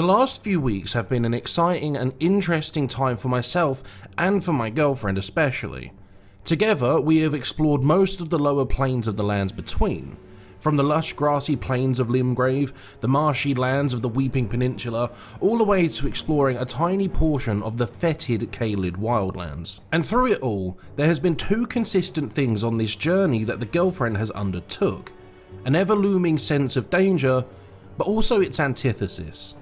The last few weeks have been an exciting and interesting time for myself and for my girlfriend especially. Together, we have explored most of the lower planes of the lands between, from the lush grassy plains of Limgrave, the marshy lands of the Weeping Peninsula, all the way to exploring a tiny portion of the fetid Caelid wildlands. And through it all, there has been two consistent things on this journey that the girlfriend has undertook: an ever-looming sense of danger, but also its antithesis: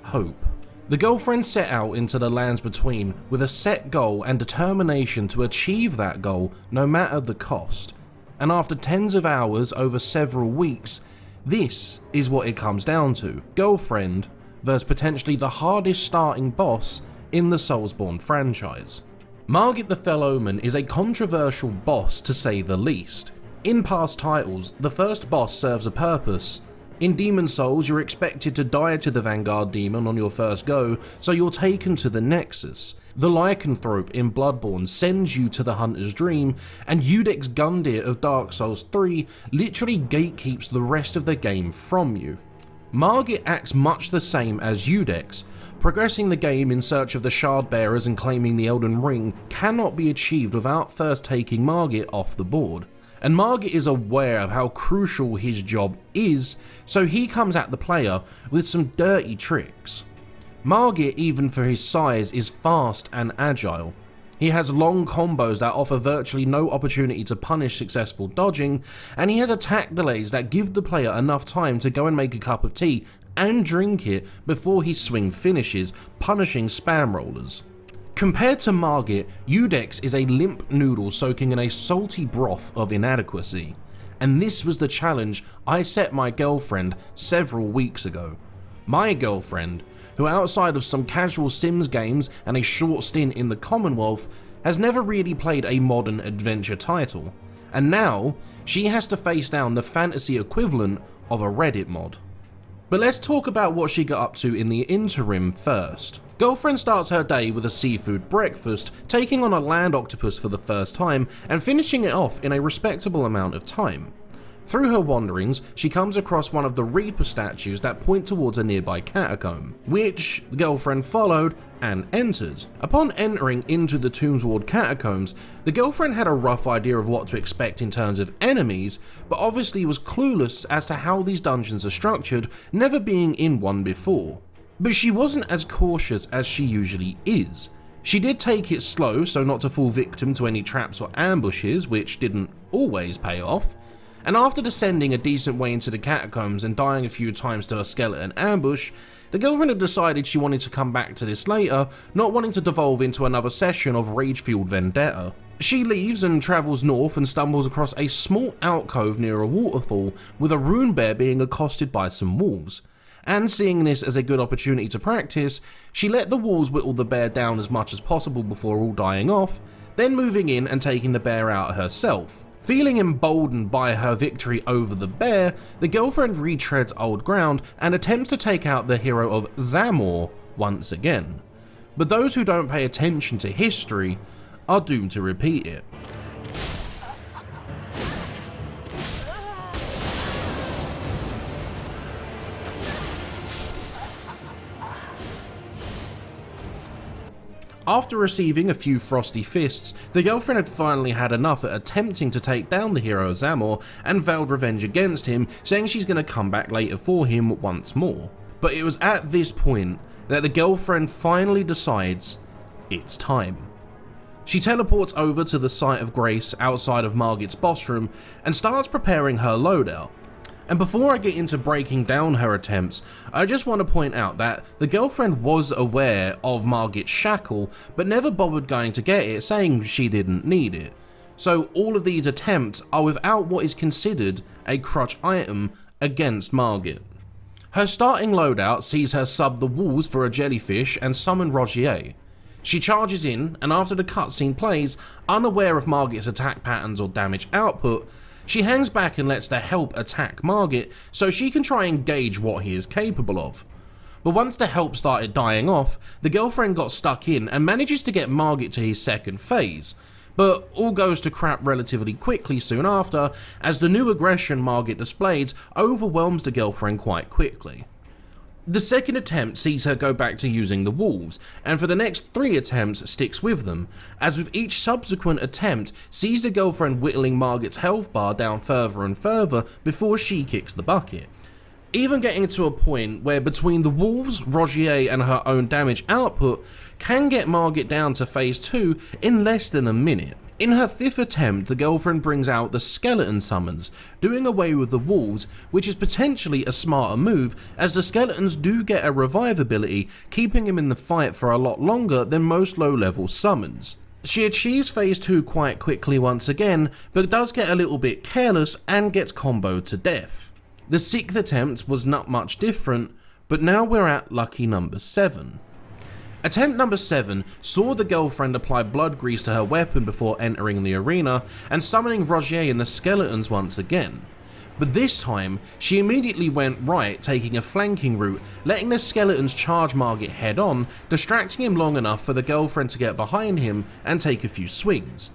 hope. The girlfriend set out into the lands between with a set goal and determination to achieve that goal no matter the cost. And after tens of hours over several weeks, this is what it comes down to: girlfriend versus potentially the hardest starting boss in the Soulsborne franchise. Margit the Fell Omen is a controversial boss to say the least. In past titles, the first boss serves a purpose. In Demon Souls, you're expected to die to the Vanguard demon on your first go, so you're taken to the Nexus. The Lycanthrope in Bloodborne sends you to the Hunter's Dream, and Udek's Gundyr of Dark Souls 3 literally gatekeeps the rest of the game from you. Margit acts much the same as Udek's. Progressing the game in search of the Shard Bearers and claiming the Elden Ring cannot be achieved without first taking Margit off the board. And Margit is aware of how crucial his job is, so he comes at the player with some dirty tricks. Margit, even for his size, is fast and agile. He has long combos that offer virtually no opportunity to punish successful dodging, and he has attack delays that give the player enough time to go and make a cup of tea and drink it before his swing finishes, punishing spam rollers. Compared to Margit, Udek's is a limp noodle soaking in a salty broth of inadequacy, and this was the challenge I set my girlfriend several weeks ago. My girlfriend, who outside of some casual Sims games and a short stint in the Commonwealth, has never really played a modern adventure title, and now she has to face down the fantasy equivalent of a Reddit mod. But let's talk about what she got up to in the interim first. Girlfriend starts her day with a seafood breakfast, taking on a land octopus for the first time and finishing it off in a respectable amount of time. Through her wanderings, she comes across one of the Reaper statues that point towards a nearby catacomb, which the girlfriend followed and entered. Upon entering into the Tombsward catacombs, the girlfriend had a rough idea of what to expect in terms of enemies, but obviously was clueless as to how these dungeons are structured, never being in one before. But she wasn't as cautious as she usually is. She did take it slow so not to fall victim to any traps or ambushes, which didn't always pay off. And after descending a decent way into the catacombs and dying a few times to a skeleton ambush, the girlfriend had decided she wanted to come back to this later, not wanting to devolve into another session of rage-fueled vendetta. She leaves and travels north and stumbles across a small alcove near a waterfall, with a rune bear being accosted by some wolves. And seeing this as a good opportunity to practice, she let the wolves whittle the bear down as much as possible before all dying off, then moving in and taking the bear out herself. Feeling emboldened by her victory over the bear, the girlfriend retreads old ground and attempts to take out the hero of Zamor once again. But those who don't pay attention to history are doomed to repeat it. After receiving a few frosty fists, the girlfriend had finally had enough at attempting to take down the hero Zamor and vowed revenge against him, saying she's going to come back later for him once more. But it was at this point that the girlfriend finally decides it's time. She teleports over to the site of grace outside of Margit's boss room and starts preparing her loadout. And before I get into breaking down her attempts, I just want to point out that the girlfriend was aware of Margit's shackle, but never bothered going to get it, saying she didn't need it. So all of these attempts are without what is considered a crutch item against Margit. Her starting loadout sees her sub the walls for a jellyfish and summon Rogier. She charges in, and after the cutscene plays, unaware of Margit's attack patterns or damage output, she hangs back and lets the help attack Margit so she can try and gauge what he is capable of. But once the help started dying off, the girlfriend got stuck in and manages to get Margit to his second phase, but all goes to crap relatively quickly soon after, as the new aggression Margit displays overwhelms the girlfriend quite quickly. The second attempt sees her go back to using the wolves, and for the next 3 attempts sticks with them, as with each subsequent attempt sees the girlfriend whittling Margit's health bar down further and further before she kicks the bucket. Even getting to a point where between the wolves, Rogier and her own damage output can get Margit down to phase 2 in less than a minute. In her 5th attempt, the girlfriend brings out the skeleton summons, doing away with the wolves, which is potentially a smarter move as the skeletons do get a revive ability, keeping him in the fight for a lot longer than most low level summons. She achieves phase 2 quite quickly once again, but does get a little bit careless and gets comboed to death. The 6th attempt was not much different, but now we're at lucky number 7. Attempt number 7 saw the girlfriend apply blood grease to her weapon before entering the arena and summoning Rogier and the skeletons once again. But this time, she immediately went right, taking a flanking route, letting the skeletons charge Margit head on, distracting him long enough for the girlfriend to get behind him and take a few swings.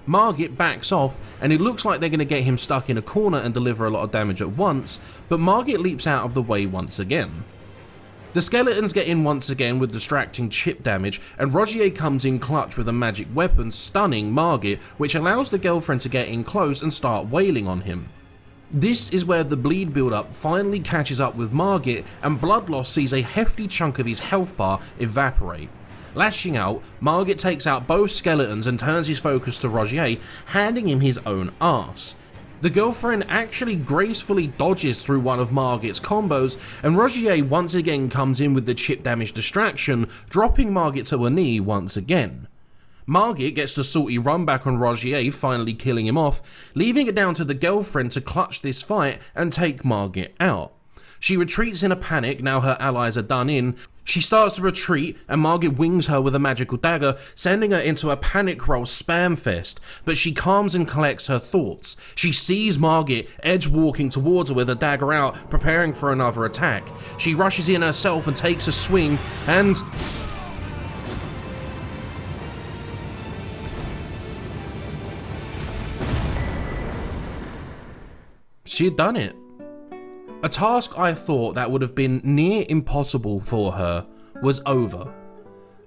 Margit backs off and it looks like they're going to get him stuck in a corner and deliver a lot of damage at once, but Margit leaps out of the way once again. The skeletons get in once again with distracting chip damage, and Rogier comes in clutch with a magic weapon, stunning Margit, which allows the girlfriend to get in close and start wailing on him. This is where the bleed build-up finally catches up with Margit, and Bloodloss sees a hefty chunk of his health bar evaporate. Lashing out, Margit takes out both skeletons and turns his focus to Rogier, handing him his own arse. The girlfriend actually gracefully dodges through one of Margit's combos, and Rogier once again comes in with the chip damage distraction, dropping Margit to a knee once again. Margit gets the salty run back on Rogier, finally killing him off, leaving it down to the girlfriend to clutch this fight and take Margit out. She retreats in a panic now her allies are done in. She starts to retreat and Margit wings her with a magical dagger, sending her into a panic roll spam fest, but she calms and collects her thoughts. She sees Margit edge walking towards her with a dagger out, preparing for another attack. She rushes in herself and takes a swing, and she had done it. A task I thought that would have been near impossible for her was over.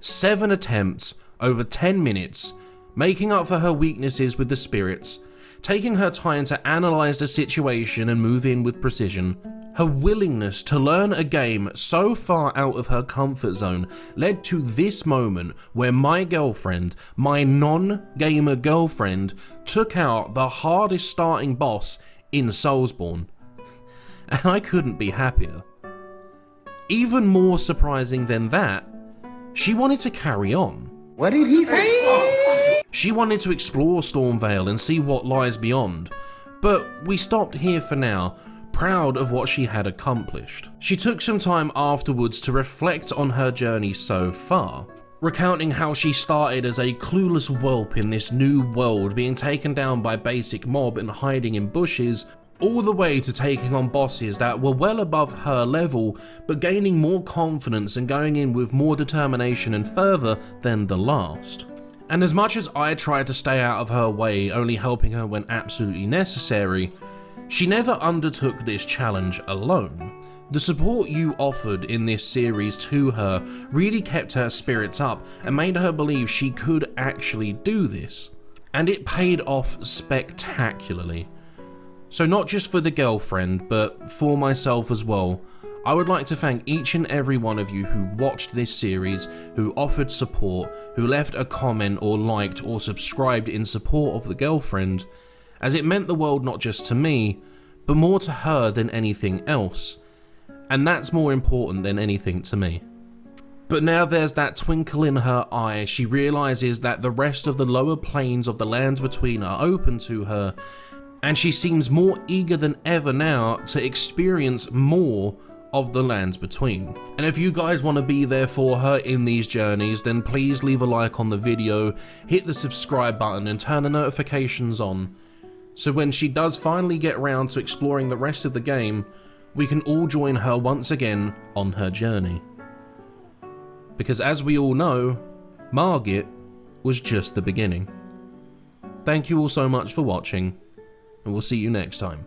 7 attempts over 10 minutes, making up for her weaknesses with the spirits, taking her time to analyse the situation and move in with precision. Her willingness to learn a game so far out of her comfort zone led to this moment where my girlfriend, my non-gamer girlfriend, took out the hardest starting boss in Soulsborne. And I couldn't be happier. Even more surprising than that, she wanted to carry on. What did he say? She wanted to explore Stormvale and see what lies beyond, but we stopped here for now, proud of what she had accomplished. She took some time afterwards to reflect on her journey so far, recounting how she started as a clueless whelp in this new world, being taken down by basic mob and hiding in bushes, all the way to taking on bosses that were well above her level, but gaining more confidence and going in with more determination and fervour than the last. And as much as I tried to stay out of her way, only helping her when absolutely necessary, she never undertook this challenge alone. The support you offered in this series to her really kept her spirits up and made her believe she could actually do this. And it paid off spectacularly. So not just for the girlfriend, but for myself as well, I would like to thank each and every one of you who watched this series, who offered support, who left a comment or liked or subscribed in support of the girlfriend, as it meant the world not just to me, but more to her than anything else. And that's more important than anything to me. But now there's that twinkle in her eye, she realises that the rest of the lower planes of the lands between are open to her, and she seems more eager than ever now to experience more of the lands between. And if you guys want to be there for her in these journeys, then please leave a like on the video, hit the subscribe button and turn the notifications on, so when she does finally get around to exploring the rest of the game, we can all join her once again on her journey. Because as we all know, Margit was just the beginning. Thank you all so much for watching, and we'll see you next time.